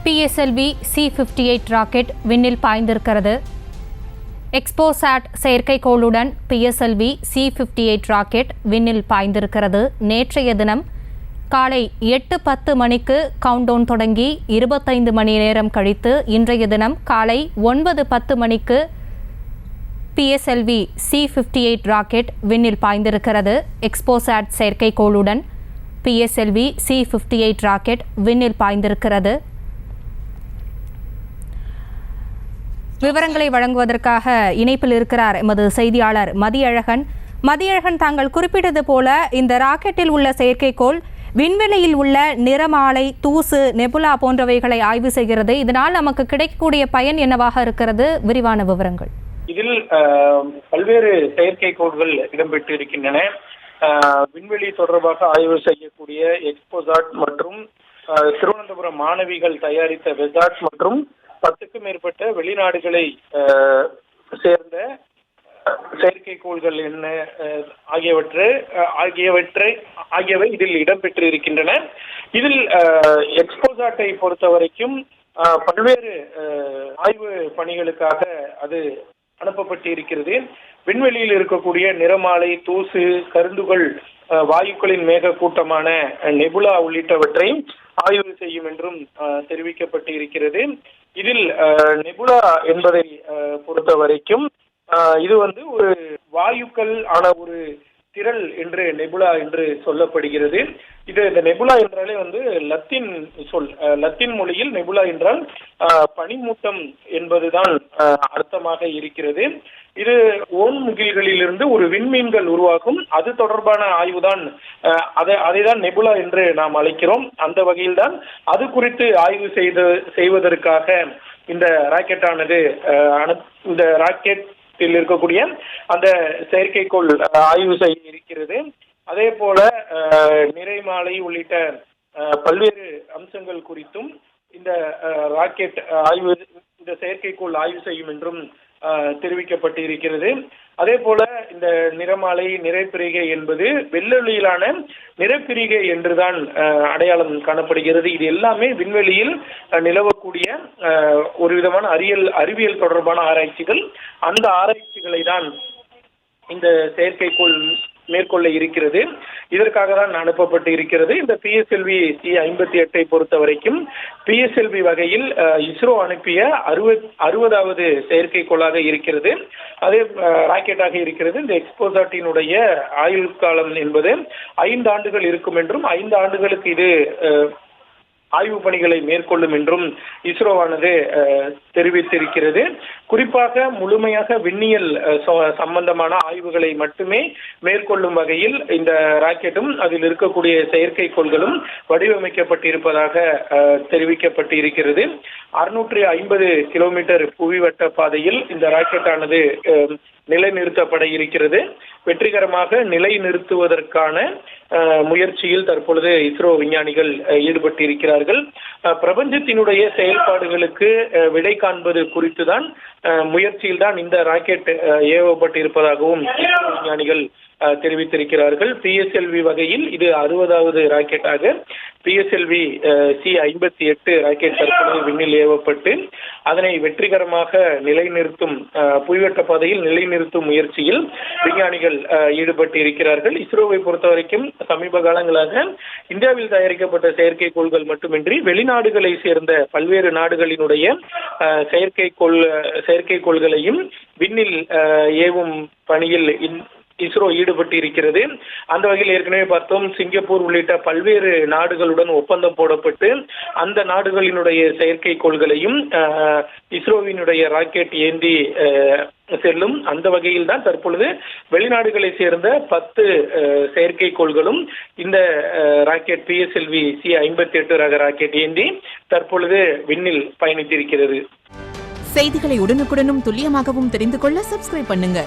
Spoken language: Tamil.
PSLV C-58 ராக்கெட் விண்ணில் பாய்ந்திருக்கிறது. எக்ஸ்போசாட் செயற்கைக்கோளுடன் PSLV C-58 ராக்கெட் விண்ணில் பாய்ந்திருக்கிறது. நேற்றைய தினம் காலை 8:10 மணிக்கு கவுண்டவுன் தொடங்கி 25 மணி நேரம் கழித்து இன்றைய தினம் காலை 9:10 மணிக்கு PSLV C-58 ராக்கெட் விண்ணில் பாய்ந்திருக்கிறது. எக்ஸ்போசாட் செயற்கைக்கோளுடன் PSLV C-58 ராக்கெட் விண்ணில் பாய்ந்திருக்கிறது. விவரங்களை வழங்குவதற்காக இணைப்பில் இருக்கிறார் எமது செய்தியாளர் மதியழகன். மதியழகன், தாங்கள் குறிப்பிட்டது போல இந்த ராக்கெட்டில் உள்ள செயற்கைக்கோள் விண்வெளியில் உள்ள நிறமாலை, தூசு, நெபுலா போன்றவைகளை ஆய்வு செய்கிறது. இதனால் நமக்கு கிடைக்கக்கூடிய பயன் என்னவாக இருக்கிறது? விரிவான விவரங்கள். இதில் பல்வேறு செயற்கைக்கோள்கள் இடம்பெற்று இருக்கின்றன. விண்வெளி தொடர்பாக ஆய்வு செய்யக்கூடிய எக்ஸ்போசாட் மற்றும் திருவனந்தபுரம் மாணவிகள் தயாரித்த வெசாட் மற்றும் 10க்கும் மேற்பட்ட வெளிநாடுகளை சேர்ந்த செயற்கைக்கோள்கள் என்ன ஆகியவை இதில் இடம்பெற்று இருக்கின்றன. இதில் எக்ஸ்போசாட்டை பொறுத்த வரைக்கும் பல்வேறு ஆய்வு பணிகளுக்காக அது அனுப்பப்பட்டு இருக்கிறது. விண்வெளியில் இருக்கக்கூடிய நிறமாலை, தூசு, கருந்துகள், வாயுக்களின் மேக கூட்டமான நெபுலா உள்ளிட்டவற்றை ஆய்வு செய்யும் என்றும் தெரிவிக்கப்பட்டு இருக்கிறது. இதில் நெபுலா என்பதை பொறுத்த வரைக்கும் இது ஒரு வாயுக்கள் ஆன ஒரு திரள் என்று நெபுலா என்று சொல்லப்படுகிறது. இந்த நெபுலா என்றாலே லத்தீன் சொல். லத்தீன் மொழியில் நெபுலா என்றால் பனிமூட்டம் என்பதுதான் அர்த்தமாக இருக்கிறது. இது ஓன்முகில்களிலிருந்து ஒரு விண்மீன்கள் உருவாகும். அது தொடர்பான ஆய்வுதான், அதைதான் நெபுலா என்று நாம் அழைக்கிறோம். அந்த வகையில்தான் அது குறித்து ஆய்வு செய்வதற்காக இந்த ராக்கெட்டானது இந்த ராக்கெட்டில் இருக்கக்கூடிய அந்த செயற்கைக்கோள் ஆய்வு செய்ய இருக்கிறது. அதே போல நிறைமாலை உள்ளிட்ட பல்வேறு அம்சங்கள் குறித்தும் இந்த ராக்கெட் இந்த செயற்கைக்கோள் ஆய்வு செய்யும் என்றும் தெரிவிக்கப்பட்டு இருக்கிறது. அதே போல இந்த நிறமாலை, நிறைப்பிரிகை என்பது வெள்ளொளியிலான நிறப்பிரிகை என்றுதான் அடையாளம் காணப்படுகிறது. இது எல்லாமே விண்வெளியில் நிலவக்கூடிய ஒரு விதமான அறிவியல் தொடர்பான ஆராய்ச்சிகள். அந்த ஆராய்ச்சிகளை தான் இந்த செயற்கைக்கோள் மேற்கொள்ள இருக்கிறது. இதற்காக தான் அனுப்பப்பட்டு இருக்கிறது. இந்த PSLV C-58 பொறுத்த வரைக்கும் PSLV வகையில் இஸ்ரோ அனுப்பிய 60வது செயற்கைக்கோளாக இருக்கிறது. அதே ராக்கெட்டாக இருக்கிறது. இந்த எக்ஸ்போசாட்டினுடைய ஆயுள் காலம் என்பது 5 ஆண்டுகள் இருக்கும் என்றும் 5 ஆண்டுகளுக்கு இது ஆய்வு பணிகளை மேற்கொள்ளும் என்றும் இஸ்ரோவானது தெரிவித்திருக்கிறது. குறிப்பாக முழுமையாக விண்ணியல் சம்பந்தமான ஆய்வுகளை மட்டுமே மேற்கொள்ளும் வகையில் இந்த ராக்கெட்டும் அதில் இருக்கக்கூடிய செயற்கைக்கோள்களும் வடிவமைக்கப்பட்டிருப்பதாக தெரிவிக்கப்பட்டு இருக்கிறது. 650 கிலோமீட்டர் புவிவட்ட பாதையில் இந்த ராக்கெட்டானது நிலைநிறுத்தப்பட இருக்கிறது. வெற்றிகரமாக நிலைநிறுத்துவதற்கான முயற்சியில் தற்பொழுது இஸ்ரோ விஞ்ஞானிகள் ஈடுபட்டு இருக்கிறார்கள். பிரபஞ்சத்தினுடைய செயல்பாடுகளுக்கு விடை காண்பது குறித்துதான் முயற்சியில் தான் இந்த ராக்கெட் ஏவப்பட்டு இருப்பதாகவும் விஞ்ஞானிகள் தெரிவித்திருக்கிறார்கள். PSLV வகையில் இது 60வது ராக்கெட்டாக PSLV C-58 ராக்கெட் தற்போது விண்ணில் ஏவப்பட்டு அதனை வெற்றிகரமாக நிலைநிறுத்தும் புவிவட்ட பாதையில் நிலைநிறுத்தும் முயற்சியில் விஞ்ஞானிகள் ஈடுபட்டு இருக்கிறார்கள். இஸ்ரோவை பொறுத்த வரைக்கும் சமீப காலங்களாக இந்தியாவில் தயாரிக்கப்பட்ட செயற்கைக்கோள்கள் மட்டுமின்றி வெளிநாடுகளை சேர்ந்த பல்வேறு நாடுகளினுடைய செயற்கைக்கோள்களையும் விண்ணில் ஏவும் பணியில் இஸ்ரோ ஈடுபட்டு இருக்கிறது. அந்த வகையில் ஏற்கனவே பார்த்தோம், சிங்கப்பூர் உள்ளிட்ட பல்வேறு நாடுகளுடன் ஒப்பந்தம் போடப்பட்டு அந்த நாடுகளினுடைய செயற்கைக்கோள்களையும் இஸ்ரோவினுடைய ராக்கெட் ஏந்தி செல்லும். அந்த வகையில் தான் தற்பொழுது வெளிநாடுகளை சேர்ந்த 10 செயற்கைக்கோள்களும் இந்த ராக்கெட் PSLV C-58 ரக ராக்கெட் ஏந்தி தற்பொழுது விண்ணில் பயணித்திருக்கிறது. செய்திகளை உடனுக்குடனும் துல்லியமாகவும் தெரிந்து கொள்ள சப்ஸ்கிரைப் பண்ணுங்க.